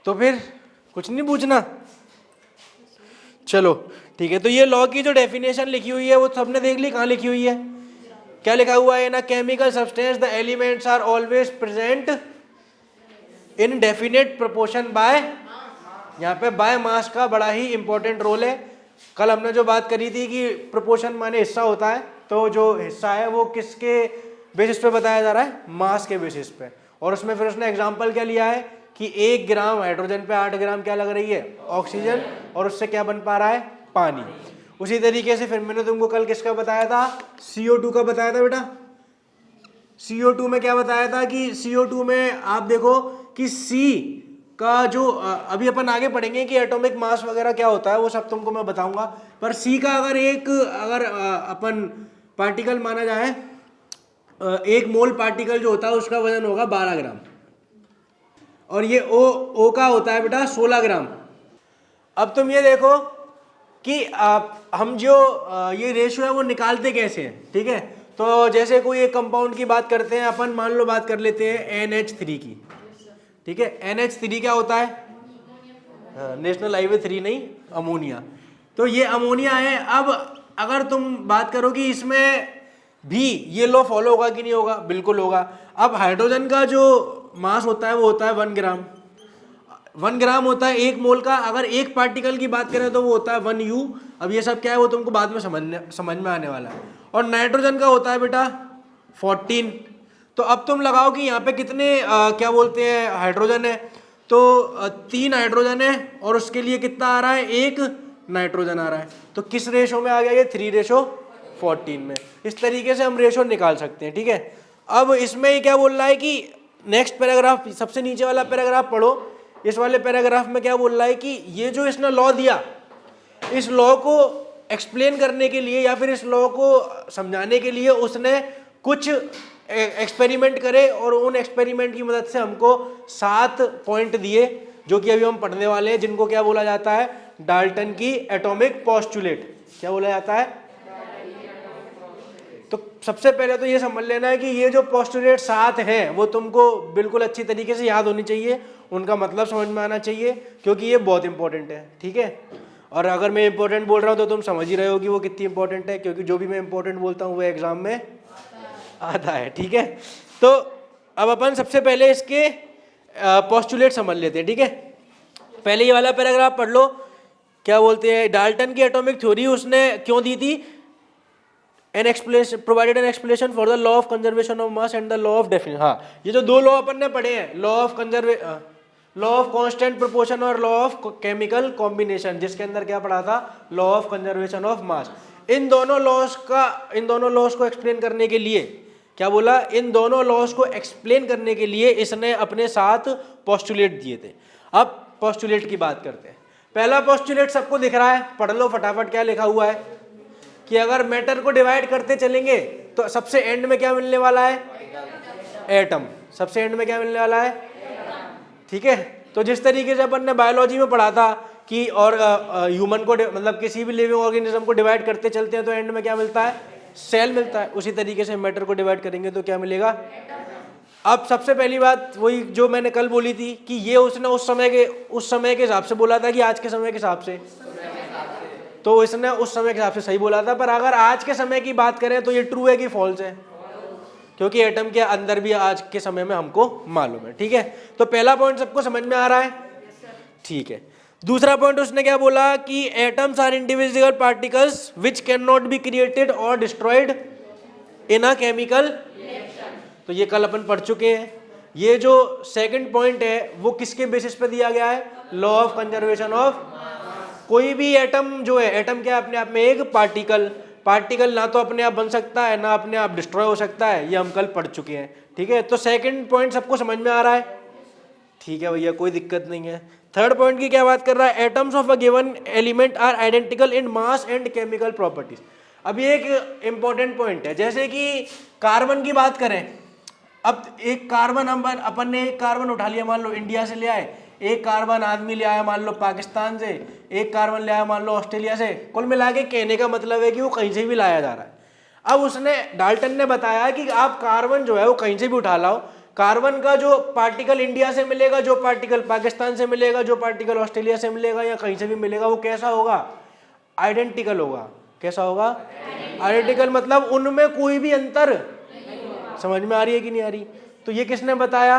तो फिर कुछ नहीं पूछना। चलो ठीक है, तो ये लॉ की जो डेफिनेशन लिखी हुई है वो सबने देख ली, कहाँ लिखी हुई है, क्या लिखा हुआ है ना, chemical substance the elements are always present in definite proportion by, यहाँ पे बाय मास का बड़ा ही इंपॉर्टेंट रोल है। कल हमने जो बात करी थी कि प्रोपोर्शन माने हिस्सा होता है, तो जो हिस्सा है वो किसके बेसिस पे बताया जा रहा है, मास के बेसिस पे। और उसमें फिर उसने एग्जांपल क्या लिया है कि 1 ग्राम हाइड्रोजन पे 8 ग्राम क्या लग रही है, ऑक्सीजन, और उससे क्या बन पा रहा है, पानी। उसी तरीके से फिर मैंने तुमको कल किसका बताया था, CO2 का बताया था बेटा। CO2 में क्या बताया था कि CO2 में आप देखो कि C का जो अभी अपन आगे पढ़ेंगे कि एटॉमिक मास वगैरह क्या होता है, वो सब तुमको मैं बताऊंगा। पर C का अगर अपन पार्टिकल माना जाए, 1 मोल पार्टिकल जो होता है उसका वजन होगा 12 ग्राम, और ये O का होता है बेटा 16 ग्राम। अब तुम ये देखो कि हम जो ये रेशियो है वो निकालते कैसे हैं, ठीक है। तो जैसे कोई एक कंपाउंड की बात करते हैं अपन, मान लो बात कर लेते हैं NH3 की, ठीक है। NH3 क्या होता है, नेशनल हाईवे 3 नहीं, अमोनिया। तो ये अमोनिया है। अब अगर तुम बात करो कि इसमें भी ये लॉ फॉलो होगा कि नहीं होगा, बिल्कुल होगा। अब हाइड्रोजन का जो मास होता है वो होता है 1 ग्राम, 1 ग्राम होता है 1 मोल का। अगर एक पार्टिकल की बात करें तो वो होता है 1 U। अब ये सब क्या है वो तुमको बाद में समझ में आने वाला है। और नाइट्रोजन का होता है बेटा 14। तो अब तुम लगाओ कि यहाँ पे कितने क्या बोलते हैं हाइड्रोजन है, तो 3 हाइड्रोजन है और उसके लिए कितना आ रहा है, 1 नाइट्रोजन आ रहा है। तो किस रेशो में आ गया ये, 3:14 में। इस तरीके से हम रेशो निकाल सकते हैं, ठीक है। अब इसमें ये क्या बोल रहा है कि नेक्स्ट पैराग्राफ, सबसे नीचे वाला पैराग्राफ पढ़ो। इस वाले पैराग्राफ में क्या बोल रहा है कि ये जो इसने लॉ दिया, इस लॉ को एक्सप्लेन करने के लिए या फिर इस लॉ को समझाने के लिए उसने कुछ एक्सपेरिमेंट करे, और उन एक्सपेरिमेंट की मदद से हमको 7 पॉइंट दिए, जो कि अभी हम पढ़ने वाले हैं, जिनको क्या बोला जाता है, डाल्टन की एटॉमिक पोस्टुलेट। क्या बोला जाता है, तो सबसे पहले तो ये समझ लेना है कि ये जो पोस्टुलेट 7 हैं वो तुमको बिल्कुल अच्छी तरीके से याद होनी चाहिए, उनका मतलब समझ में आना चाहिए, क्योंकि ये बहुत इंपॉर्टेंट है, ठीक है। और अगर मैं इंपॉर्टेंट बोल रहा हूँ तो तुम समझ ही रहे हो कि वो कितनी इंपॉर्टेंट है, क्योंकि जो भी मैं इंपॉर्टेंट बोलता हूँ वो एग्जाम में आता है, ठीक है। तो अब अपन सबसे पहले इसके पोस्टुलेट समझ लेते हैं, ठीक है। पहले ये वाला पैराग्राफ पढ़ लो। क्या बोलते हैं, डाल्टन की एटॉमिक थ्योरी उसने क्यों दी थी, provided an explanation for the law of conservation of mass and the law of definition। हाँ, ये जो 2 लॉ अपन ने पढ़े हैं, लॉ ऑफ कांस्टेंट प्रोपोर्शन और लॉ ऑफ केमिकल कॉम्बिनेशन, जिसके अंदर क्या पढ़ा था, law of conservation of mass. इन दोनों लॉस को एक्सप्लेन करने के लिए क्या बोला, इन दोनों लॉस को एक्सप्लेन करने के लिए इसने अपने 7 पोस्टुलेट दिए थे। अब पोस्टुलेट की बात करते हैं। पहला पोस्टुलेट सबको दिख रहा है, पढ़ लो फटाफट। क्या लिखा हुआ है कि अगर मैटर को डिवाइड करते चलेंगे तो सबसे एंड में क्या मिलने वाला है, एटम। सबसे एंड में क्या मिलने वाला है, ठीक है। तो जिस तरीके से अपन ने बायोलॉजी में पढ़ा था कि और ह्यूमन को मतलब किसी भी लिविंग ऑर्गेनिज्म को डिवाइड करते चलते हैं तो एंड में क्या मिलता है, सेल मिलता है। उसी तरीके से मैटर को डिवाइड करेंगे तो क्या मिलेगा। अब सबसे पहली बात वही जो मैंने कल बोली थी कि ये उसने उस समय के हिसाब से बोला था कि आज के समय के हिसाब से, तो इसने उस समय के हिसाब से सही बोला था। पर अगर आज के समय की बात करें तो ये ट्रू है कि फॉल्स है, क्योंकि एटम के अंदर भी आज के समय में हमको मालूम है, ठीक है। तो पहला पॉइंट सबको समझ में आ रहा है, ठीक है। दूसरा पॉइंट उसने क्या बोला कि atoms are individual particles which can not be created और डिस्ट्रॉयड इन अ केमिकल। तो ये कल अपन पढ़ चुके हैं। ये जो सेकंड पॉइंट है वो किसके बेसिस पे दिया गया है, लॉ ऑफ कंजर्वेशन ऑफ। कोई भी एटम जो है, एटम क्या अपने आप में एक पार्टिकल ना तो अपने आप बन सकता है ना अपने आप डिस्ट्रॉय हो सकता है, ये हम कल पढ़ चुके हैं, ठीक है। तो सेकंड पॉइंट सबको समझ में आ रहा है, ठीक है भैया, कोई दिक्कत नहीं है। थर्ड पॉइंट की क्या बात कर रहा है, atoms of a given element are identical in mass and chemical properties. अब ये एक इंपॉर्टेंट पॉइंट है। जैसे कि कार्बन की बात करें, अब एक कार्बन अपन ने एक कार्बन उठा लिया, मान लो इंडिया से ले आए, एक कार्बन आदमी ले आया मान लो पाकिस्तान से, एक कार्बन ले आया मान लो ऑस्ट्रेलिया से। कुल मिला के कहने का मतलब है कि वो कहीं से भी लाया जा रहा है। अब उसने डाल्टन ने बताया कि आप कार्बन जो है वो कहीं से भी उठा लाओ, कार्बन का जो पार्टिकल इंडिया से मिलेगा, जो पार्टिकल पाकिस्तान से मिलेगा, जो पार्टिकल ऑस्ट्रेलिया से मिलेगा या कहीं से भी मिलेगा, वो कैसा होगा? आइडेंटिकल होगा। कैसा होगा? आइडेंटिकल, मतलब उनमें कोई भी अंतर। समझ में आ रही है कि नहीं आ रही? तो ये किसने बताया?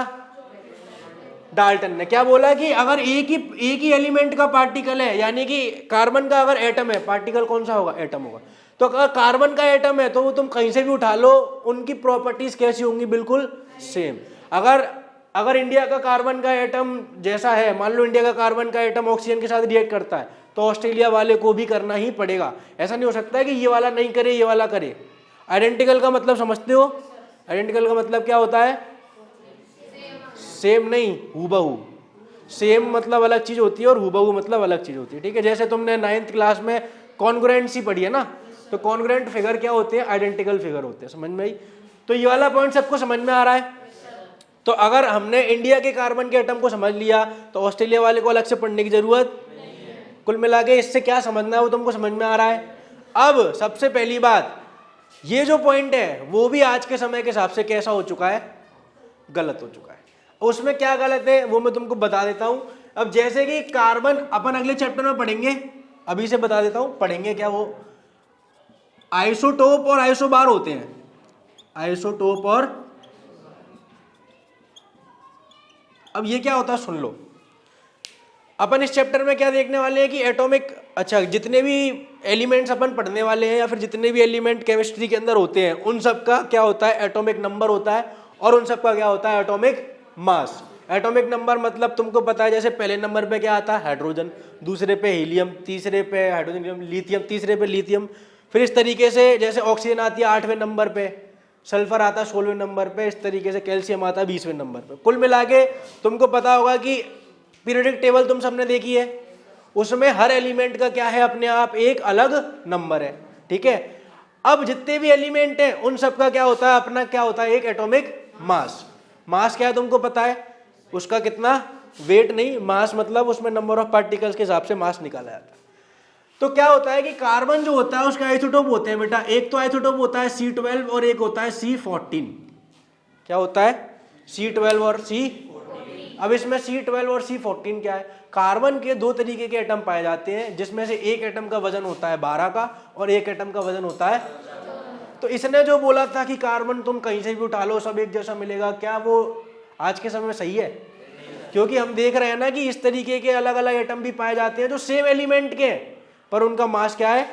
डाल्टन ने। क्या बोला कि अगर एक ही एलिमेंट का पार्टिकल है, यानी कि कार्बन का अगर एटम है, पार्टिकल कौन सा होगा? एटम होगा। तो अगर कार्बन का एटम है तो वो तुम कहीं से भी उठा लो, उनकी प्रॉपर्टीज कैसी होंगी? बिल्कुल सेम। अगर इंडिया का कार्बन का एटम जैसा है, मान लो इंडिया का कार्बन का एटम ऑक्सीजन के साथ रिएक्ट करता है, तो ऑस्ट्रेलिया वाले को भी करना ही पड़ेगा। ऐसा नहीं हो सकता है कि ये वाला नहीं करे ये वाला करे। आइडेंटिकल का मतलब समझते हो? आइडेंटिकल का मतलब क्या होता है? सेम नहीं, हूबहू। सेम मतलब अलग चीज होती है और हूबहू मतलब अलग चीज होती है। ठीक है, जैसे तुमने 9th क्लास में कॉन्ग्रुएंसी पढ़ी है ना, तो कॉन्ग्रुएंट फिगर क्या होते हैं? आइडेंटिकल फिगर होते हैं। समझ में आई? तो ये वाला पॉइंट सबको समझ में आ रहा है? तो अगर हमने इंडिया के कार्बन के एटम को समझ लिया तो ऑस्ट्रेलिया वाले को अलग से पढ़ने की जरूरत नहीं। कुल मिला के इससे क्या समझना है वो तुमको समझ में आ रहा है। अब सबसे पहली बात, ये जो पॉइंट है वो भी आज के समय के हिसाब से कैसा हो चुका है? गलत हो चुका है। उसमें क्या गलत है वो मैं तुमको बता देता हूं। अब जैसे कि कार्बन अपन अगले चैप्टर में पढ़ेंगे, अभी से बता देता हूं, पढ़ेंगे क्या वो आइसोटोप और आइसोबार होते हैं। आइसोटोप और, अब ये क्या होता है सुन लो। अपन इस चैप्टर में क्या देखने वाले हैं कि एटॉमिक, अच्छा जितने भी एलिमेंट्स अपन पढ़ने वाले हैं या फिर जितने भी एलिमेंट केमिस्ट्री के अंदर होते हैं उन सब का क्या होता है? एटॉमिक नंबर होता है। और उन सब का क्या होता है? Atomic mass. एटॉमिक नंबर मतलब तुमको पता है, जैसे पहले नंबर पे क्या आता है? हाइड्रोजन, दूसरे पे हीलियम, तीसरे पे हाइड्रोजन, लिथियम, तीसरे पे लिथियम। फिर इस तरीके से जैसे ऑक्सीजन आती है 8वें नंबर पे, सल्फर आता है 16वें नंबर पे, इस तरीके से कैल्शियम आता है 20वें नंबर पे। कुल मिला के तुमको पता होगा कि पीरियोडिक टेबल तुम सबने देखी है, उसमें हर एलिमेंट का क्या है? अपने आप एक अलग नंबर है। ठीक है, अब जितने भी एलिमेंट हैं उन सब का क्या होता है? अपना क्या होता है? एक एटॉमिक मास। मास क्या है तुमको पता है? उसका कितना वेट नहीं, मास मतलब उसमें नंबर ऑफ पार्टिकल्स के हिसाब से मास निकाला जाता है। तो क्या होता है कि कार्बन जो होता है उसका आइसोटोप होते हैं बेटा। एक तो आइसोटोप होता है C12 और एक होता है C14। क्या होता है? C12 और C14। अब इसमें C12 और C14 क्या है? कार्बन के दो तरीके के एटम पाए जाते हैं, जिसमें से एक एटम का वजन होता है 12 का और एक एटम का वजन होता है। तो इसने जो बोला था कि कार्बन तुम कहीं से भी उठा लो सब एक जैसा मिलेगा, क्या वो आज के समय में सही है? क्योंकि हम देख रहे हैं ना कि इस तरीके के अलग अलग एटम भी पाए जाते हैं जो सेम एलिमेंट के हैं, पर उनका मास क्या है?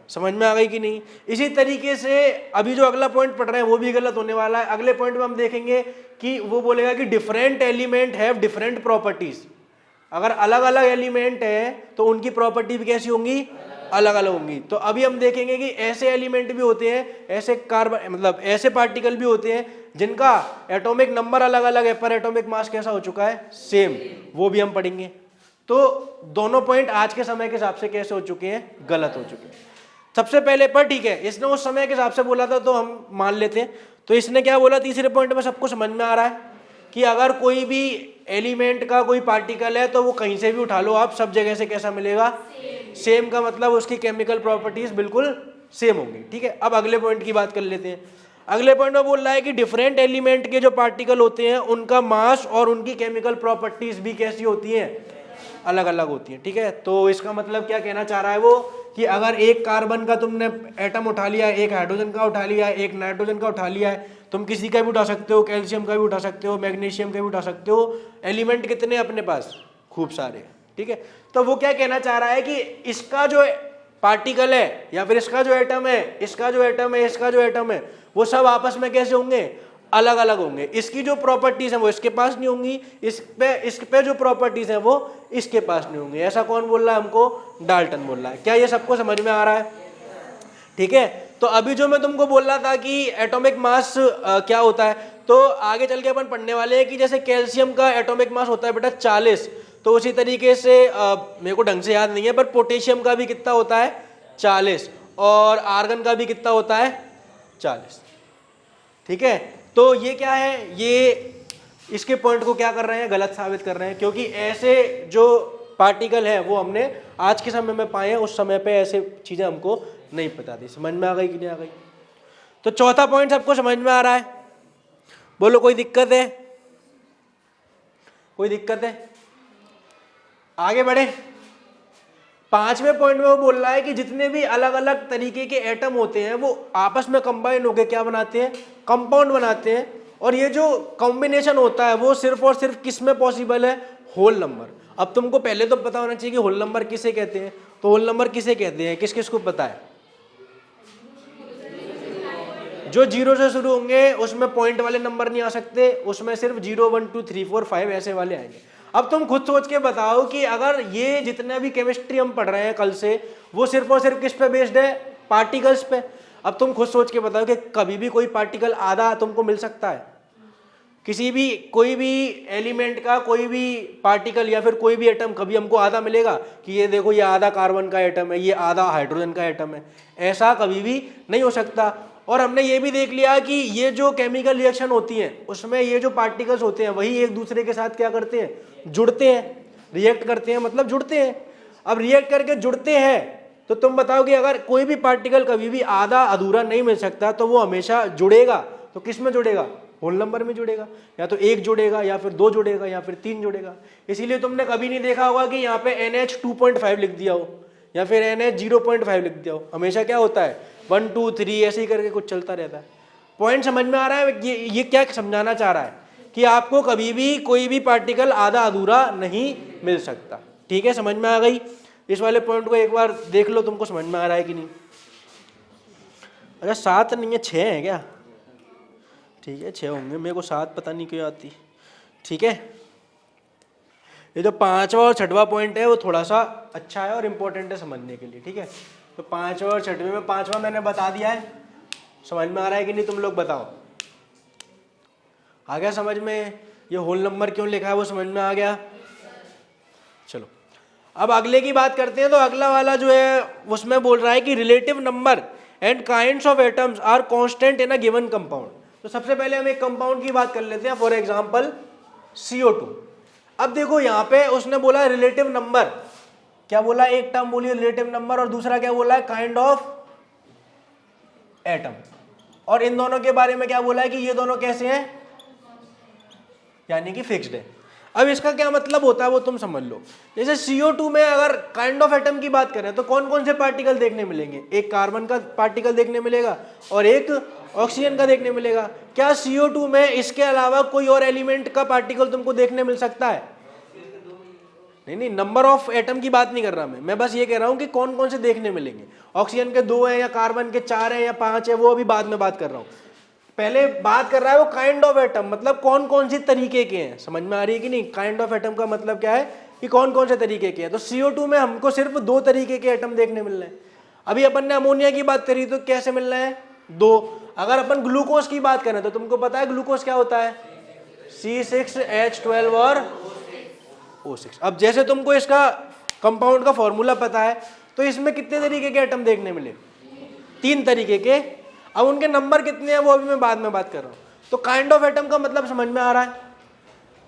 समझ में आ गई कि नहीं? इसी तरीके से अभी जो अगला पॉइंट पढ़ रहे हैं वो भी गलत होने वाला है। अगले पॉइंट में हम देखेंगे कि वो बोलेगा कि different element have different properties. अगर अलग अलग एलिमेंट है तो उनकी प्रॉपर्टी भी कैसी होंगी? अलग अलग होंगी। तो अभी हम देखेंगे कि ऐसे एलिमेंट भी होते हैं, ऐसे कार्बन मतलब ऐसे पार्टिकल भी होते हैं जिनका एटॉमिक नंबर अलग अलग है पर एटॉमिक मास कैसा हो चुका है? सेम। वो भी हम पढ़ेंगे। तो दोनों पॉइंट आज के समय के हिसाब से कैसे हो चुके हैं? गलत हो चुके हैं। सबसे पहले पर ठीक है, इसने उस समय के हिसाब से बोला था तो हम मान लेते हैं। तो इसने क्या बोला तीसरे पॉइंट में? सबको समझ में आ रहा है कि अगर कोई भी एलिमेंट का कोई पार्टिकल है तो वो कहीं से भी उठा लो आप, सब जगह से कैसा मिलेगा? सेम का मतलब उसकी केमिकल प्रॉपर्टीज बिल्कुल सेम होंगी। ठीक है, अब अगले पॉइंट की बात कर लेते हैं। अगले पॉइंट में बोल रहा है कि डिफरेंट एलिमेंट के जो पार्टिकल होते हैं उनका मास और उनकी केमिकल प्रॉपर्टीज भी कैसी होती हैं? अलग अलग होती हैं। ठीक है, तो इसका मतलब क्या कहना चाह रहा है वो कि अगर एक कार्बन का तुमने एटम उठा लिया है, एक हाइड्रोजन का उठा लिया है, एक नाइट्रोजन का उठा लिया है, तुम किसी का भी उठा सकते हो, कैल्शियम का भी उठा सकते हो, मैग्नीशियम का भी उठा सकते हो। एलिमेंट कितने अपने पास? खूब सारे। ठीक है, तो वो क्या कहना चाह रहा है कि इसका जो पार्टिकल है या फिर इसका जो एटम है, इसका जो एटम है, इसका जो एटम है, वो सब आपस में कैसे होंगे? अलग अलग होंगे। इसकी जो प्रॉपर्टीज हैं वो इसके पास नहीं होंगी, इस पे जो प्रॉपर्टीज हैं वो इसके पास नहीं होंगी। ऐसा कौन बोल रहा है? हमको डाल्टन बोल रहा है। क्या ये सबको समझ में आ रहा है? ठीक है, तो अभी जो मैं तुमको बोल रहा था कि एटॉमिक मास क्या होता है, तो आगे चल के अपन पढ़ने वाले हैं कि जैसे कैल्शियम का एटॉमिक मास होता है बेटा 40, तो उसी तरीके से मेरे को ढंग से याद नहीं है पर पोटेशियम का भी कितना होता है? 40, और आर्गन का भी कितना होता है? 40। ठीक है, तो ये क्या है? ये इसके पॉइंट को क्या कर रहे हैं? गलत साबित कर रहे हैं, क्योंकि ऐसे जो पार्टिकल है वो हमने आज के समय में पाए हैं, उस समय पे ऐसे चीजें हमको नहीं पता थी। समझ में आ गई कि नहीं आ गई? तो चौथा पॉइंट सबको समझ में आ रहा है? बोलो कोई दिक्कत है? कोई दिक्कत है? आगे बढ़े। 5वें पॉइंट में वो बोल रहा है कि जितने भी अलग अलग तरीके के एटम होते हैं वो आपस में कंबाइन होकर क्या बनाते हैं? कंपाउंड बनाते हैं। और ये जो कॉम्बिनेशन होता है वो सिर्फ और सिर्फ किस में पॉसिबल है? Whole number. अब तुमको पहले तो पता होना चाहिए कि होल नंबर किसे कहते हैं। तो होल नंबर किसे कहते हैं? किस किस को पता है? जो 0 से शुरू होंगे उसमें पॉइंट वाले नंबर नहीं आ सकते, उसमें सिर्फ 0 1 2 3 4 5 ऐसे वाले आएंगे। अब तुम खुद सोच के बताओ कि अगर ये जितना भी केमिस्ट्री हम पढ़ रहे हैं कल से, वो सिर्फ और सिर्फ किस पे बेस्ड है? पार्टिकल्स पे। अब तुम खुद सोच के बताओ कि कभी भी कोई पार्टिकल आधा तुमको मिल सकता है? किसी भी कोई भी एलिमेंट का कोई भी पार्टिकल या फिर कोई भी एटम कभी हमको आधा मिलेगा कि ये देखो ये आधा कार्बन का एटम है, ये आधा हाइड्रोजन का एटम है? ऐसा कभी भी नहीं हो सकता। और हमने ये भी देख लिया कि ये जो केमिकल रिएक्शन होती हैं उसमें ये जो पार्टिकल्स होते हैं वही एक दूसरे के साथ क्या करते हैं? जुड़ते हैं, रिएक्ट करते हैं, मतलब जुड़ते हैं। अब रिएक्ट करके जुड़ते हैं तो तुम बताओ कि अगर कोई भी पार्टिकल कभी भी आधा अधूरा नहीं मिल सकता तो वो हमेशा जुड़ेगा। तो किस में जुड़ेगा? होल नंबर में जुड़ेगा। या तो 1 जुड़ेगा या फिर 2 जुड़ेगा या फिर 3 जुड़ेगा। इसीलिए तुमने कभी नहीं देखा होगा कि यहाँ पे NH 2.5 लिख दिया हो या फिर NH 0.5 लिख दिया हो। हमेशा क्या होता है? 1 2 3 ऐसे ही करके कुछ चलता रहता है। पॉइंट समझ में आ रहा है? ये क्या समझाना चाह रहा है कि आपको कभी भी कोई भी पार्टिकल आधा अधूरा नहीं मिल सकता। ठीक है, समझ में आ गई? इस वाले पॉइंट को एक बार देख लो, तुमको समझ में आ रहा है कि नहीं? अच्छा 7 नहीं है, 6 है क्या? ठीक है 6 होंगे, मेरे को 7 पता नहीं क्यों आती। ठीक है, ये जो 5वां और 6वां पॉइंट है वो थोड़ा सा अच्छा है और इम्पोर्टेंट है समझने के लिए। ठीक है, तो 5वां और 6वें में 5वां मैंने बता दिया है। समझ में आ रहा है कि नहीं? तुम लोग बताओ, आ गया समझ में? ये होल नंबर क्यों लिखा है वो समझ में आ गया? चलो अब अगले की बात करते हैं। तो अगला वाला जो है उसमें बोल रहा है कि relative number and kinds of atoms are constant in a given compound. तो सबसे पहले हम एक कंपाउंड की बात कर लेते हैं, फॉर एग्जांपल CO2। अब देखो यहाँ पे उसने बोला रिलेटिव नंबर, क्या बोला? एक टर्म बोली रिलेटिव नंबर और दूसरा क्या बोला है? Kind of atom. और इन दोनों के बारे में क्या बोला है कि ये दोनों कैसे हैं? यानी कि फिक्स्ड है। अब इसका क्या मतलब होता है वो तुम समझ लो। जैसे CO2 में अगर काइंड ऑफ एटम की बात करें तो कौन कौन से पार्टिकल देखने मिलेंगे? एक कार्बन का पार्टिकल देखने मिलेगा और एक ऑक्सीजन का देखने मिलेगा। क्या CO2 में इसके अलावा कोई और एलिमेंट का पार्टिकल तुमको देखने मिल सकता है? नहीं, नंबर ऑफ एटम की बात नहीं कर रहा मैं बस ये कह रहा हूं कि कौन कौन से देखने मिलेंगे। ऑक्सीजन के 2 है या कार्बन के 4 है या 5 है, वो अभी बाद में बात कर रहा हूं। पहले बात कर रहा है वो काइंड ऑफ एटम, मतलब कौन कौन सी तरीके के हैं। समझ में आ रही है कि नहीं? काइंड ऑफ एटम का मतलब क्या है कि कौन कौन से तरीके के हैं। तो CO2 में हमको सिर्फ 2 तरीके के एटम देखने मिल रहे हैं। अभी अपन ने अमोनिया की बात करी तो कैसे मिल रहे हैं? 2। अगर अपन ग्लूकोज की बात करें तो तुमको पता है ग्लूकोज क्या होता है? C6H12 और O6। अब जैसे तुमको इसका कंपाउंड का फॉर्मूला पता है तो इसमें कितने तरीके के एटम देखने मिले? 3 तरीके के। अब उनके नंबर कितने हैं वो अभी मैं बाद में बात कर रहा हूं। तो काइंड ऑफ एटम का मतलब समझ में आ रहा है?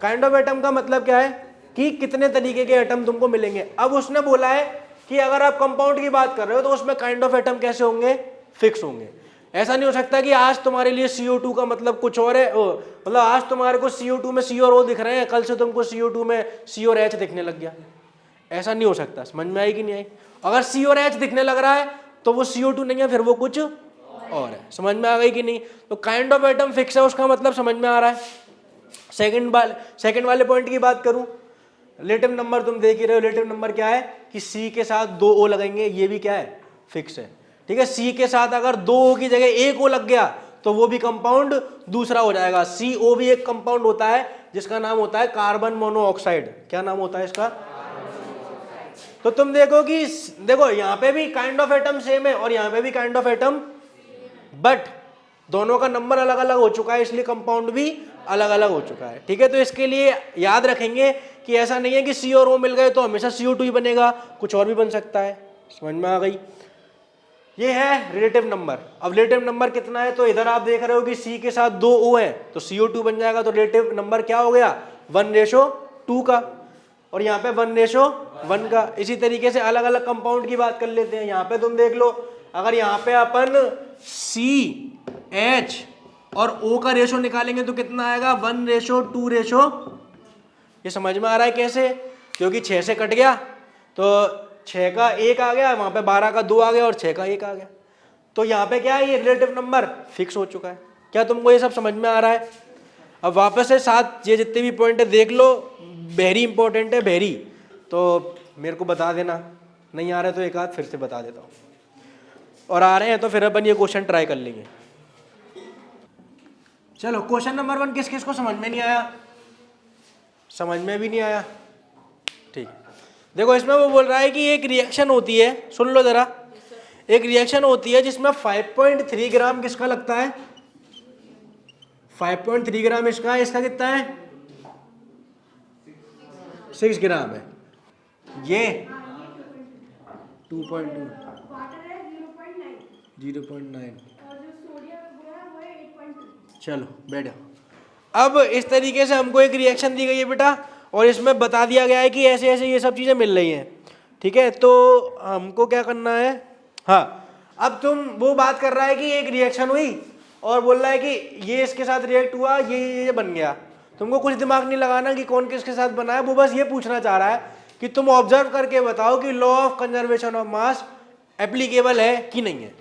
काइंड ऑफ एटम का मतलब क्या है कि कितने तरीके के एटम तुमको मिलेंगे। अब उसने बोला है कि अगर आप कंपाउंड की बात कर रहे हो तो उसमें काइंड ऑफ एटम कैसे होंगे? फिक्स होंगे। ऐसा नहीं हो सकता कि आज तुम्हारे लिए CO2 का मतलब कुछ और है, मतलब आज तुम्हारे को CO2 में C और O दिख रहे हैं, कल से तुमको CO2 में C और H दिखने लग गया। ऐसा नहीं हो सकता। समझ में आई कि नहीं आई? अगर C और H दिखने लग रहा है तो वो CO2 नहीं है, फिर वो कुछ और है। समझ में आ गई कि नहीं? तो काइंड ऑफ एटम फिक्स है, उसका मतलब समझ में आ रहा है। सेकंड वाले पॉइंट की बात करूं, रिलेटिव नंबर तुम देख ही रहे हो। रिलेटिव नंबर क्या है कि C के साथ 2 O लगेंगे, ये भी क्या है? फिक्स है। ठीक है, C के साथ अगर 2 O की जगह 1 O लग गया तो वो भी कंपाउंड दूसरा हो जाएगा। CO भी एक कंपाउंड होता है जिसका नाम होता है कार्बन मोनोऑक्साइड। क्या नाम होता है इसका? तो तुम देखो कि देखो यहाँ पे भी काइंड ऑफ एटम सेम है और यहाँ पे भी काइंड ऑफ एटम, बट दोनों का नंबर अलग अलग हो चुका है, इसलिए कंपाउंड भी अलग अलग हो चुका है। ठीक है, तो इसके लिए याद रखेंगे कि ऐसा नहीं है कि C और O मिल गए तो हमेशा CO2 ही बनेगा, कुछ और भी बन सकता है। समझ में आ गई? ये है रिलेटिव नंबर। अब रिलेटिव नंबर कितना है तो इधर आप देख रहे हो कि C के साथ 2 O है तो CO2 बन जाएगा। तो रिलेटिव नंबर क्या हो गया? 1:2 का, और यहाँ पे 1:1 का। इसी तरीके से अलग अलग कंपाउंड की बात कर लेते हैं। यहाँ पे तुम देख लो, अगर यहाँ पे अपन CH और O का रेशो निकालेंगे तो कितना आएगा 1:2 ये समझ में आ रहा है कैसे? क्योंकि 6 से कट गया तो 6 का 1 आ गया, वहां पे 12 का 2 आ गया और 6 का 1 आ गया। तो यहाँ पे क्या है, ये रिलेटिव नंबर फिक्स हो चुका है। क्या तुमको ये सब समझ में आ रहा है? अब वापस से साथ ये जितने भी पॉइंट है देख लो, वेरी इंपॉर्टेंट है वेरी। तो मेरे को बता देना, नहीं आ रहा है तो एक आध फिर से बता देता हूँ, और आ रहे हैं तो फिर अपन ये क्वेश्चन ट्राई कर लेंगे। चलो क्वेश्चन नंबर 1 किस किस को समझ में नहीं आया? समझ में भी नहीं आया, ठीक। देखो इसमें वो बोल रहा है कि एक रिएक्शन होती है, सुन लो जरा, एक रिएक्शन होती है जिसमें 5.3 ग्राम किसका लगता है? 5.3 ग्राम इसका है, इसका कितना है? 6 ग्राम है। ये 2.2 0.9। चलो बैठ जाओ। अब इस तरीके से हमको एक रिएक्शन दी गई है बेटा, और इसमें बता दिया गया है कि ऐसे ऐसे ये सब चीज़ें मिल रही हैं, ठीक है। तो हमको क्या करना है, हाँ, अब तुम वो बात कर रहा है कि एक रिएक्शन हुई और बोल रहा है कि ये इसके साथ रिएक्ट हुआ, ये बन गया। तुमको कुछ दिमाग नहीं लगाना कि कौन किसके साथ बना है, वो बस ये पूछना चाह रहा है कि तुम ऑब्जर्व करके बताओ कि law of conservation of mass applicable है कि नहीं है।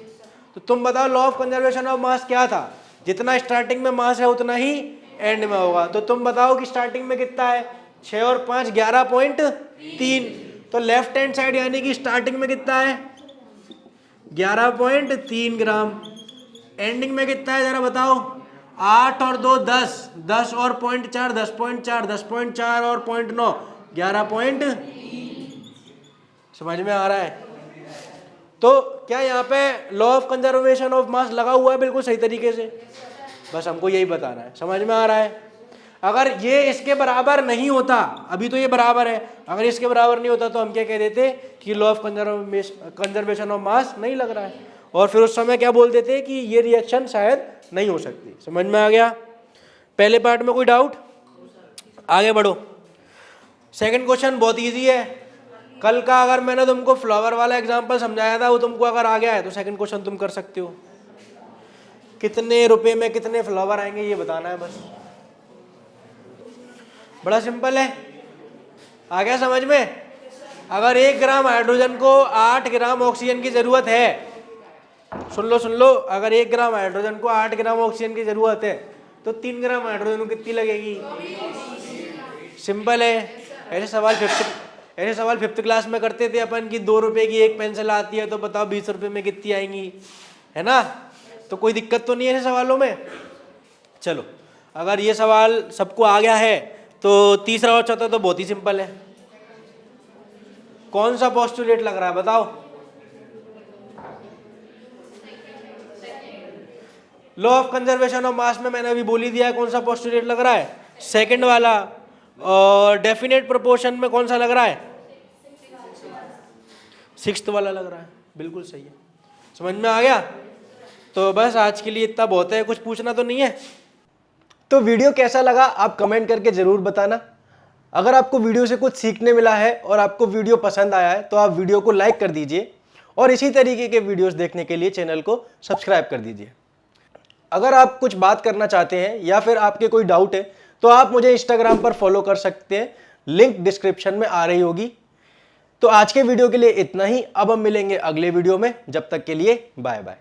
तो तुम बताओ लॉ ऑफ कंजर्वेशन ऑफ मास क्या था? जितना स्टार्टिंग में मास है उतना ही एंड में होगा। तो तुम बताओ कि स्टार्टिंग में कितना है? 6 और 5 11.3। तो लेफ्ट हैंड साइड यानी कि स्टार्टिंग में कितना है? 11.3 ग्राम। एंडिंग में कितना है जरा बताओ? 8 और 2 10, 10 और 0.4 10.4, 10.4 और 0.9 11. समझ में आ रहा है? तो क्या यहाँ पे लॉ ऑफ कंजर्वेशन ऑफ मास लगा हुआ है बिल्कुल सही तरीके से? बस हमको यही बताना है। समझ में आ रहा है? अगर ये इसके बराबर नहीं होता, अभी तो ये बराबर है, अगर इसके बराबर नहीं होता तो हम क्या कह देते कि लॉ ऑफ कंजर्वेशन ऑफ मास नहीं लग रहा है, और फिर उस समय क्या बोल देते कि ये रिएक्शन शायद नहीं हो सकती। समझ में आ गया? पहले पार्ट में कोई डाउट? आगे बढ़ो। सेकंड क्वेश्चन बहुत इजी है। कल का अगर मैंने तुमको फ्लावर वाला एग्जांपल समझाया था, वो तुमको अगर आ गया है तो सेकंड क्वेश्चन तुम कर सकते हो। कितने रुपए में कितने फ्लावर आएंगे ये बताना है बस। बड़ा सिंपल है, आ गया समझ में? अगर 1 ग्राम हाइड्रोजन को 8 ग्राम ऑक्सीजन की जरूरत है, सुन लो, अगर 1 ग्राम हाइड्रोजन को 8 ग्राम ऑक्सीजन की जरूरत है तो 3 ग्राम हाइड्रोजन को कितनी लगेगी? सिंपल है। ऐसे सवाल फिफ्थ क्लास में करते थे अपन कि 2 रुपए की एक पेंसिल आती है तो बताओ 20 रुपए में कितनी आएंगी, है ना? तो कोई दिक्कत तो नहीं है ऐसे सवालों में। चलो अगर ये सवाल सबको आ गया है तो तीसरा और चौथा तो बहुत ही सिंपल है। कौन सा पोस्टुलेट लग रहा है बताओ? लॉ ऑफ कंजर्वेशन ऑफ मास में मैंने अभी बोल ही दिया है कौन सा पोस्टुलेट लग रहा है, सेकंड वाला। और डेफिनेट प्रोपोर्शन में कौन सा लग रहा है? 6th वाला लग रहा है। बिल्कुल सही है। समझ में आ गया? तो बस आज के लिए इतना बहुत है। कुछ पूछना तो नहीं है? तो वीडियो कैसा लगा आप कमेंट करके जरूर बताना। अगर आपको वीडियो से कुछ सीखने मिला है और आपको वीडियो पसंद आया है तो आप वीडियो को लाइक कर दीजिए, और इसी तरीके के वीडियोस देखने के लिए चैनल को सब्सक्राइब कर दीजिए। अगर आप कुछ बात करना चाहते हैं या फिर आपके कोई डाउट है तो आप मुझे इंस्टाग्राम पर फॉलो कर सकते हैं, लिंक डिस्क्रिप्शन में आ रही होगी। तो आज के वीडियो के लिए इतना ही। अब हम मिलेंगे अगले वीडियो में, जब तक के लिए बाय बाय।